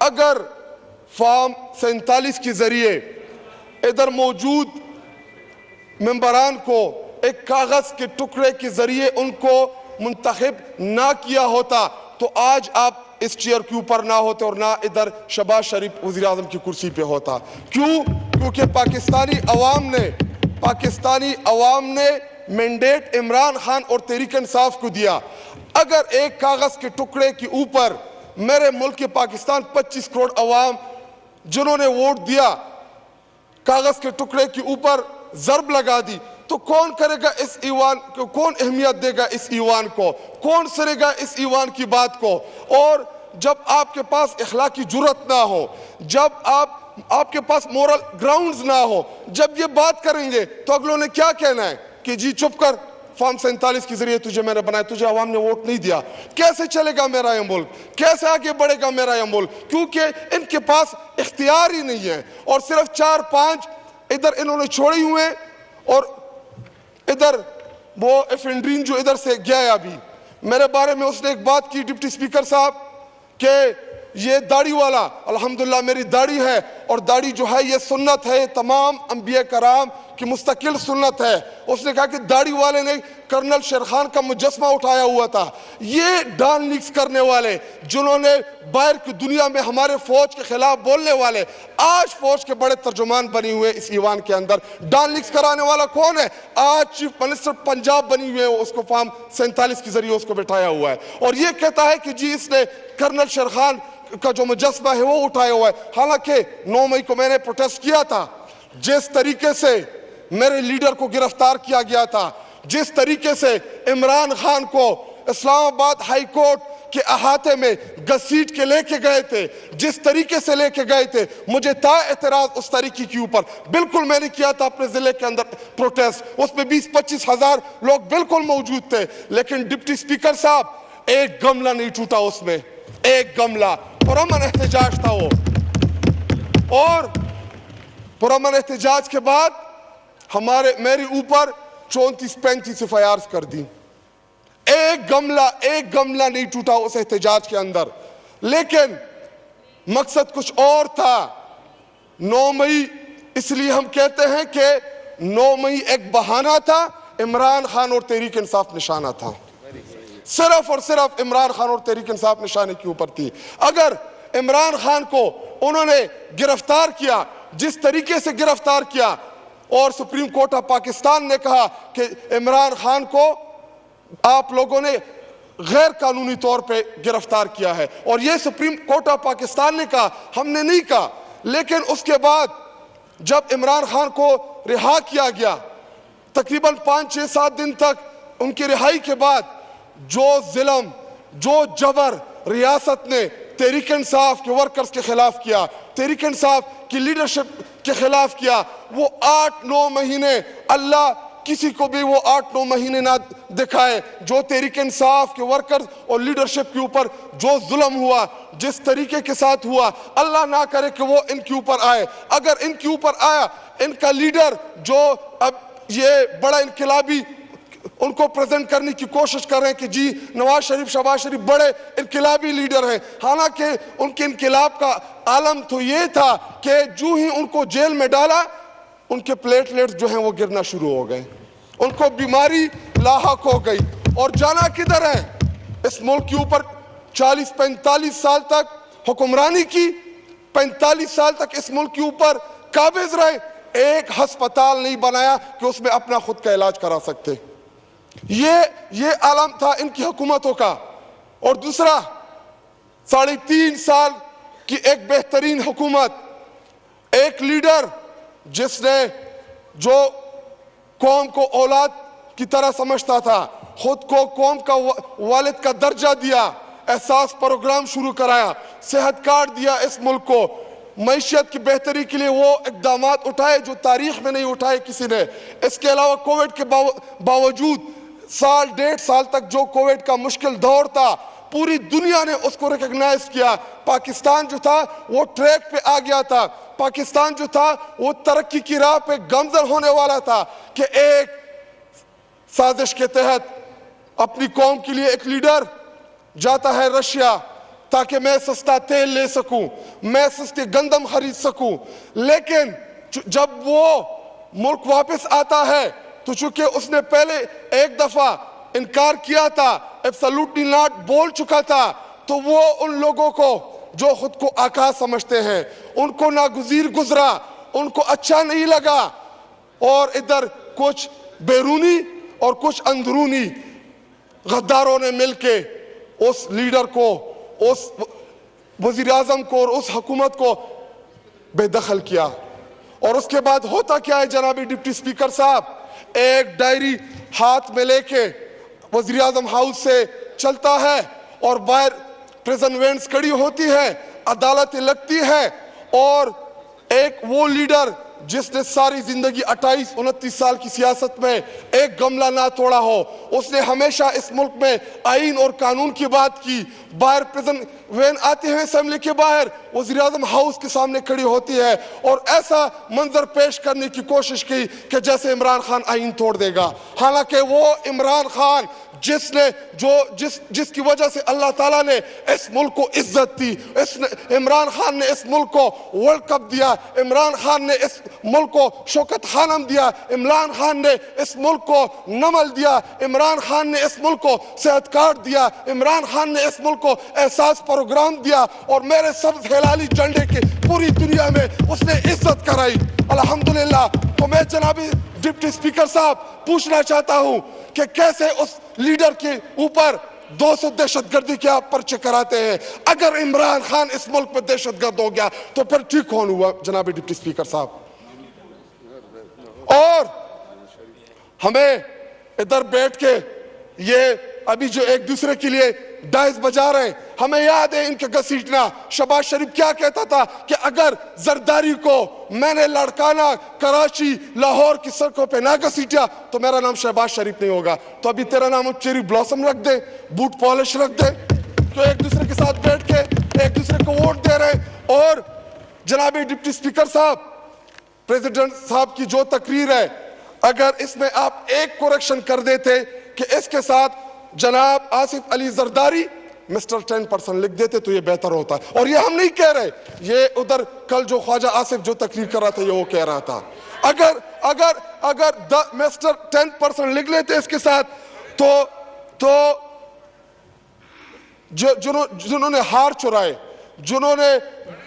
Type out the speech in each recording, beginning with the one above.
अगर फॉर्म 47 के जरिए इधर मौजूद मेंबरान को एक कागज के टुकड़े के जरिए उनको मुंतखब ना किया होता तो आज आप इस चेयर के ऊपर ना होते और ना इधर शहबाज शरीफ वज़ीर आज़म की कुर्सी पे होता। क्यों? क्योंकि पाकिस्तानी अवाम ने मैंडेट इमरान खान और तहरीक इंसाफ को दिया। अगर एक कागज के टुकड़े के ऊपर मेरे मुल्क के पाकिस्तान 25 करोड़ अवाम जिन्होंने वोट दिया कागज के टुकड़े के ऊपर जर्ब लगा दी, तो कौन करेगा इस ईवान को, कौन अहमियत देगा इस ईवान को, कौन सरेगा इस ईवान की बात को। और जब आपके पास इखलाकी जुर्रत ना हो, जब आपके पास मोरल ग्राउंड्स ना हो, जब ये बात करेंगे तो अगलों ने क्या कहना है कि जी चुप कर, फॉर्म 47 के जरिए तुझे मैंने बनाया, तुझे आवाम ने वोट नहीं दिया, कैसे चलेगा मेरा ये मुल्क, कैसे आगे बढ़ेगा मेरा ये मुल्क। क्योंकि इनके पास इख्तियार ही नहीं है और सिर्फ 4-5 इधर इन्होंने छोड़े हुए हैं। और इधर वो एफेंड्रीन जो इधर से गया है, अभी मेरे बारे में उसने एक बात की डिप्टी स्पीकर साहब के ये दाढ़ी वाला, अल्हम्दुलिल्लाह मेरी दाढ़ी है और दाढ़ी जो है ये सुन्नत है, तमाम अंबिया कराम की मुस्तकिल सुन्नत है। उसने कहा कि दाढ़ी वाले ने कर्नल शेर खान का मुजस्मा उठाया हुआ था। ये डान लीक्स करने वाले जिन्होंने बाहर की दुनिया में हमारे फौज के खिलाफ बोलने वाले आज फौज के बड़े तर्जुमान बने हुए इस ईवान के अंदर। डान लीक्स कराने वाला कौन है? आज चीफ मिनिस्टर पंजाब बनी हुई है, उसको फॉर्म 47 के जरिए उसको बैठाया हुआ है और ये कहता है कि जी इसने कर्नल शेर खान का जो मुजस्मा है वो उठाया हुआ है। हालांकि 9 मई को मैंने प्रोटेस्ट किया था। जिस तरीके से मेरे लीडर को गिरफ्तार किया गया था, जिस तरीके से इमरान खान को इस्लामाबाद हाई कोर्ट के अहाते में घसीट के लेके गए थे, जिस तरीके से लेके गए थे, मुझे था एतराज उस तरीके के ऊपर। बिल्कुल मैंने किया था अपने जिले के अंदर प्रोटेस्ट, उसमें 20-25 हजार लोग बिल्कुल मौजूद थे, लेकिन डिप्टी स्पीकर साहब एक गमला नहीं टूटा उसमें, एक गमला। पुरअमन एहतजाज था वो और पुरअमन एहतजाज के बाद मेरे ऊपर 34-35 एफआईआर कर दी। एक गमला नहीं टूटा उस एहतजाज के अंदर। लेकिन मकसद कुछ और था। 9 मई इसलिए हम कहते हैं कि 9 मई एक बहाना था, इमरान खान और तहरीक इंसाफ निशाना था। सिर्फ और सिर्फ इमरान खान और तहरीक इंसाफ निशाने के ऊपर थी। अगर इमरान खान को उन्होंने गिरफ्तार किया जिस तरीके से गिरफ्तार किया और सुप्रीम कोर्ट ऑफ पाकिस्तान ने कहा कि इमरान खान को आप लोगों ने गैर कानूनी तौर पे गिरफ्तार किया है और ये सुप्रीम कोर्ट ऑफ पाकिस्तान ने कहा, हमने नहीं कहा। लेकिन उसके बाद जब इमरान खान को रिहा किया गया, तकरीबन 5-6-7 दिन तक उनकी रिहाई के बाद जो जुल्म, जो जबर रियासत ने तहरीक इंसाफ के वर्कर्स के खिलाफ किया, तहरीक इंसाफ की लीडरशिप के खिलाफ किया, वो 8-9 महीने, अल्लाह किसी को भी वो 8-9 महीने ना दिखाए जो तहरीक इंसाफ के वर्कर्स और लीडरशिप के ऊपर जो जुल्म हुआ, जिस तरीके के साथ हुआ, अल्लाह ना करे कि वो इनके ऊपर आए। अगर इनके ऊपर आया, इनका लीडर जो अब ये बड़ा इनकलाबी उनको प्रेजेंट करने की कोशिश कर रहे हैं कि जी नवाज शरीफ, शहबाज शरीफ बड़े इनकलाबी लीडर हैं, हालांकि उनके इनकलाब का आलम तो ये था कि जो ही उनको जेल में डाला, उनके प्लेटलेट्स जो हैं वो गिरना शुरू हो गए, उनको बीमारी लाहक हो गई। और जाना किधर है? इस मुल्क के ऊपर 40-45 साल तक हुक्मरानी की, 45 साल तक इस मुल्क के ऊपर काबिज रहे, एक अस्पताल नहीं बनाया कि उसमें अपना खुद का इलाज करा सकते। ये आलम था इनकी हुकूमतों का। और दूसरा, 3.5 साल की एक बेहतरीन हुकूमत, एक लीडर जिसने जो कौम को औलाद की तरह समझता था, खुद को कौम का वालिद का दर्जा दिया, एहसास प्रोग्राम शुरू कराया, सेहत कार्ड दिया इस मुल्क को, मईशत की बेहतरी के लिए वो इकदामात उठाए जो तारीख में नहीं उठाए किसी ने। इसके अलावा कोविड के बावजूद 1.5 साल तक जो कोविड का मुश्किल दौर था, पूरी दुनिया ने उसको रिकॉग्नाइज किया। पाकिस्तान जो था वो ट्रैक पे आ गया था, पाकिस्तान जो था वो तरक्की की राह पे गामजन होने वाला था कि एक साजिश के तहत अपनी कौम के लिए एक लीडर जाता है रशिया ताकि मैं सस्ता तेल ले सकूं, मैं सस्ते गंदम खरीद सकूं। लेकिन जब वो मुल्क वापस आता है तो चूंकि उसने पहले एक दफा इनकार किया था, एब्सोल्युटली नॉट बोल चुका था, तो वो उन लोगों को जो खुद को आका समझते हैं उनको नागुज़ीर गुजरा, उनको अच्छा नहीं लगा। और इधर कुछ बैरूनी और कुछ अंदरूनी गद्दारों ने मिलके उस लीडर को, उस वजीर आजम को और उस हुकूमत को बेदखल किया। और उसके बाद होता क्या है जनाब डिप्टी स्पीकर साहब, एक डायरी हाथ में लेके वजीर आजम हाउस से चलता है और बाहर प्रिजन वैन्स खड़ी होती है, अदालतें लगती है, और एक वो लीडर जिसने सारी जिंदगी 28-29 साल की सियासत में एक गमला ना तोड़ा हो, उसने हमेशा इस मुल्क में आईन और कानून की बात की, बाहर प्रिजन वैन आते हुए असेंबली के बाहर वज़ीर आज़म हाउस के सामने खड़ी होती है और ऐसा मंजर पेश करने की कोशिश की कि जैसे इमरान खान आईन तोड़ देगा। हालांकि वो इमरान खान जिसकी वजह से अल्लाह ताला ने इस मुल्क को इज्जत दी, इमरान खान ने इस मुल्क को वर्ल्ड कप दिया, इमरान खान ने इस मुल्क को शौकत खानम दिया, इमरान खान ने इस मुल्क को नमल दिया, इमरान खान ने इस मुल्क को सेहत कार्ड दिया, इमरान खान ने इस मुल्क को एहसास प्रोग्राम दिया और मेरे सब्ज हिलाली झंडे की पूरी दुनिया में उसने इज्जत कराई, अल्हम्दुलिल्लाह। तो मैं जनाबी डिप्टी स्पीकर साहब पूछना चाहता हूं कि कैसे उस लीडर के ऊपर 200 दहशतगर्दी के आप पर्चे कराते हैं? अगर इमरान खान इस मुल्क में दहशतगर्द हो गया तो फिर ठीक कौन हुआ जनाबी डिप्टी स्पीकर साहब? और हमें इधर बैठ के ये अभी जो एक दूसरे के लिए डाइस बजा रहे हैं, हमें याद है इनके घसीटना। शहबाज शरीफ क्या कहता था कि अगर जरदारी को मैंने लड़काना कराची लाहौर की सड़कों पे ना घसीटा तो मेरा नाम शहबाज शरीफ नहीं होगा। तो अभी तेरा नाम चेरी ब्लॉसम रख दे, बूट पॉलिश रख दे, तो एक दूसरे के साथ बैठ के एक दूसरे को वोट दे रहे। और जनाब डिप्टी स्पीकर साहब, प्रेसिडेंट साहब की जो तकरीर है, अगर इसमें आप एक करेक्शन कर देते कि इसके साथ जनाब आसिफ अली जरदारी मिस्टर 10% लिख देते तो ये बेहतर होता। और ये हम नहीं कह रहे, ये उधर कल जो ख्वाजा आसिफ जो तकरीर कर रहा था ये वो कह रहा था। अगर अगर अगर मिस्टर 10% लिख लेते इसके साथ तो जिन्होंने हार चुराए, जिन्होंने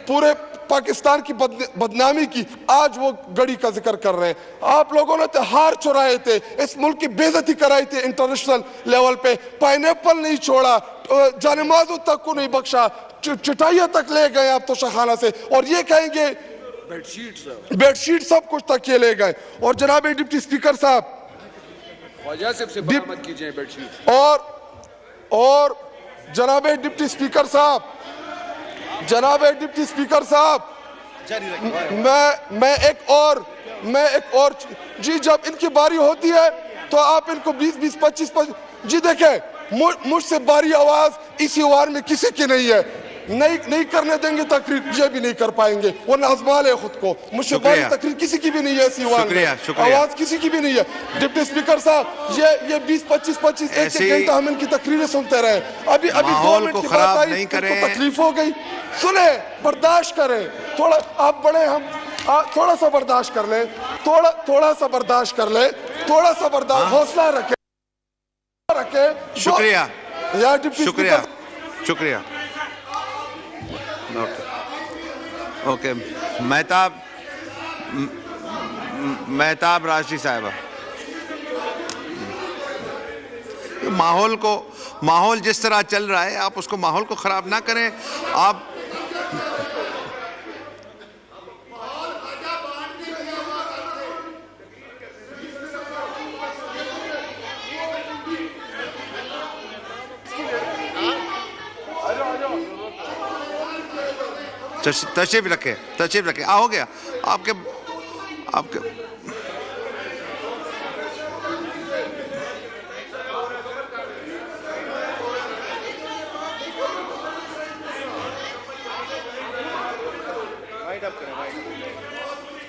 पूरे पाकिस्तान की बदनामी की, आज वो गड़ी का जिक्र कर रहे हैं। आप लोगों ने तो हार चुराए थे, इस मुल्क की बेइज्जती कराई थी इंटरनेशनल लेवल पे, पाइनएप्पल नहीं छोड़ा, जानमाज़ों तक को नहीं बख्शा, चटाइयां तक ले गए आप तो शाखाना से, और ये कहेंगे बेडशीट सब कुछ तक ये ले गए। और जनाब डिप्टी स्पीकर साहब बेडशीट और जनाब डिप्टी स्पीकर साहब, जनाब डिप्टी स्पीकर साहब, मैं एक और जी, जब इनकी बारी होती है तो आप इनको 20-20, 25-25 जी देखें, मुझसे बारी आवाज इसी वार में किसी की नहीं है, नहीं करने देंगे तकरीर, ये भी नहीं कर पाएंगे, वरना आजमा ले खुद को। मुझसे बारी तकरीर किसी की भी नहीं है इसी वार में, आवाज किसी की भी नहीं है। डिप्टी स्पीकर साहब, ये 20-25 एक घंटा हम इनकी तकरीरें सुनते रहे, अभी 2 मिनट की बात आई तो तकलीफ हो गई। सुने, बर्दाश्त करें, थोड़ा आप बड़े, हम थोड़ा सा बर्दाश्त कर लें, थोड़ा सा बर्दाश्त कर लें, थोड़ा सा बर्दाश्त, हौसला रखें। शुक्रिया यार डिप्टी शुक्रिया शुक्रिया। ओके, मेहताब राशि साहिबा, माहौल जिस तरह चल रहा है आप उसको माहौल को खराब ना करें। आप तशरीफ रखे, हो गया आपके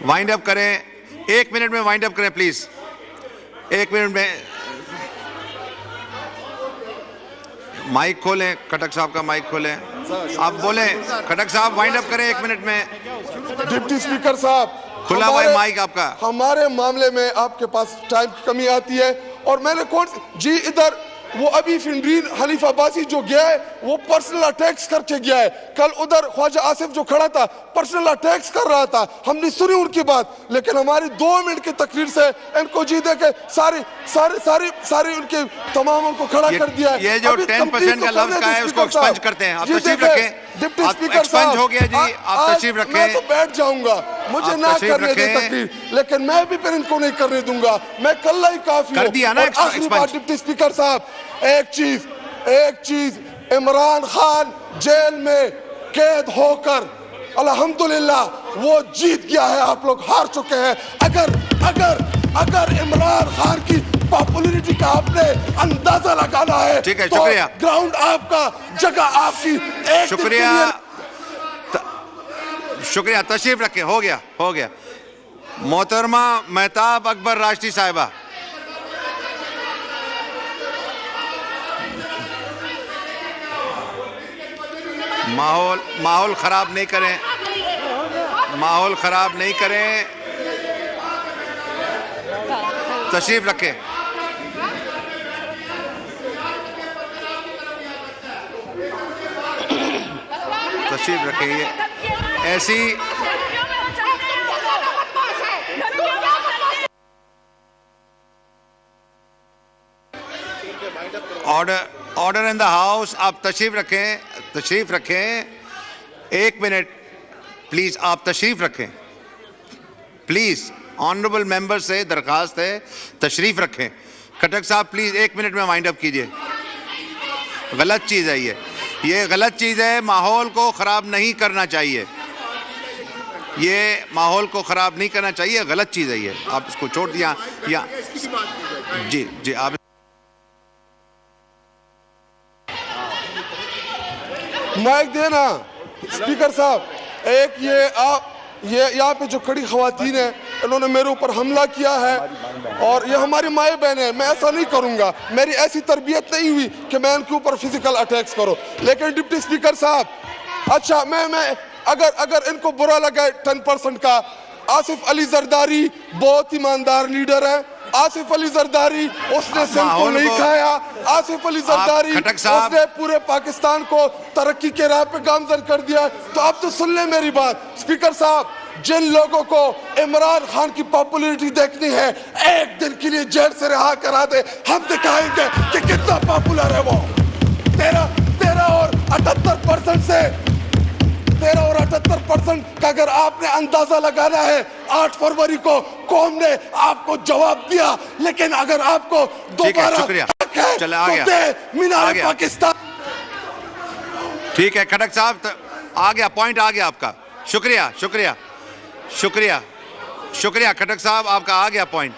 वाइंड अप करें, 1 मिनट में वाइंड अप करें प्लीज, 1 मिनट में। माइक खोलें, खटक साहब का माइक खोलें। आप बोले खटक साहब, वाइंड अप करें 1 मिनट में। डिप्टी स्पीकर साहब, खुला हुआ है हमारे- माइक आपका। हमारे मामले में आपके पास टाइम की कमी आती है। और मैंने जी इधर वो अभी फिनरीन हनीफ अब्बासी जो गया है वो पर्सनल अटैक्स करके गया है। कल उधर ख्वाजा आसिफ जो खड़ा था पर्सनल अटैक्स कर रहा था, हमने सुनी उनकी बात, लेकिन हमारी 2 मिनट की तकरीर से इनको जी दे के सारी सारी सारी सारी उनके तमाम उनको खड़ा कर दिया है। ये जो अभी 10% का तमकीन तो लफ्ज करने का है दो उसको स्पीकर साहब। एक्सपंज करते हैं। आप जी तशरीफ देखिए, रखें। डिप्टी आप स्पीकर एक्सपंज साहब, हो गया जी, आप आज तशरीफ रखें। मैं तो बैठ जाऊंगा, मुझे आप ना तशरीफ करने दे रखें। तकरीर, लेकिन मैं भी फिर इनको नहीं करने दूंगा। मैं कल ही काफी कर हूं। दिया ना और आखिरी एक्सपंज। बात डिप्टी स्पीकर साहब, एक चीज इमरान खान जेल में कैद होकर अल्हम्दुलिल्लाह वो जीत गया है, आप लोग हार चुके हैं। अगर अगर अगर इमरान खान की पॉपुलैरिटी का आपने अंदाजा लगाना है, ठीक है, तो शुक्रिया। ग्राउंड आपका, जगह आपकी। एक शुक्रिया, शुक्रिया, तशरीफ रखें। हो गया, हो गया। मोहतरमा मेहताब अकबर राष्ट्रीय साहिबा, माहौल खराब नहीं करें, माहौल खराब नहीं करें, तशरीफ रखें। तशरीफ रखें। ये ऐसी ऑर्डर इन द हाउस। आप तशरीफ रखें, तशरीफ रखें। 1 मिनट प्लीज, आप तशरीफ रखें प्लीज। ऑनरेबल मेंबर से दरखास्त है, तशरीफ रखें। खटक साहब प्लीज 1 मिनट में वाइंड अप कीजिए। गलत चीज है ये गलत चीज है। माहौल को खराब नहीं करना चाहिए, ये माहौल को खराब नहीं करना चाहिए, गलत चीज है ये। आप इसको छोड़ दिया या जी जी आप माइक देना स्पीकर साहब। एक ये यहाँ पे जो खड़ी खवातीन है, इन्होंने मेरे ऊपर हमला किया है और ये हमारी माए बहन है। मैं ऐसा नहीं करूंगा, मेरी ऐसी तरबियत नहीं हुई कि मैं इनके ऊपर फिजिकल अटैक्स करूं। लेकिन डिप्टी स्पीकर साहब, अच्छा मैं अगर इनको बुरा लगा 10% का, आसिफ अली जरदारी बहुत ईमानदार लीडर है। आसिफ अली जरदारी उसने सिंध को नहीं खाया। आसिफ अली जरदारी उसने पूरे पाकिस्तान को तरक्की के राह पे गामजन कर दिया। तो आप तो सुन लें मेरी बात स्पीकर साहब, जिन लोगों को इमरान खान की पॉपुलैरिटी देखनी है, एक दिन के लिए जेल से रिहा करा दे, हम दिखाएंगे कि कितना पॉपुलर है वो। 13 और 78% से 13 और 78% का अगर आपने अंदाजा लगाना है, 8 फरवरी को कौम ने आपको जवाब दिया। लेकिन अगर आपको दोबारा चले आ गया मीनार पाकिस्तान। ठीक है खटक साहब, आ गया पॉइंट, आ गया आपका। शुक्रिया शुक्रिया शुक्रिया शुक्रिया खटक साहब, आपका आ गया पॉइंट।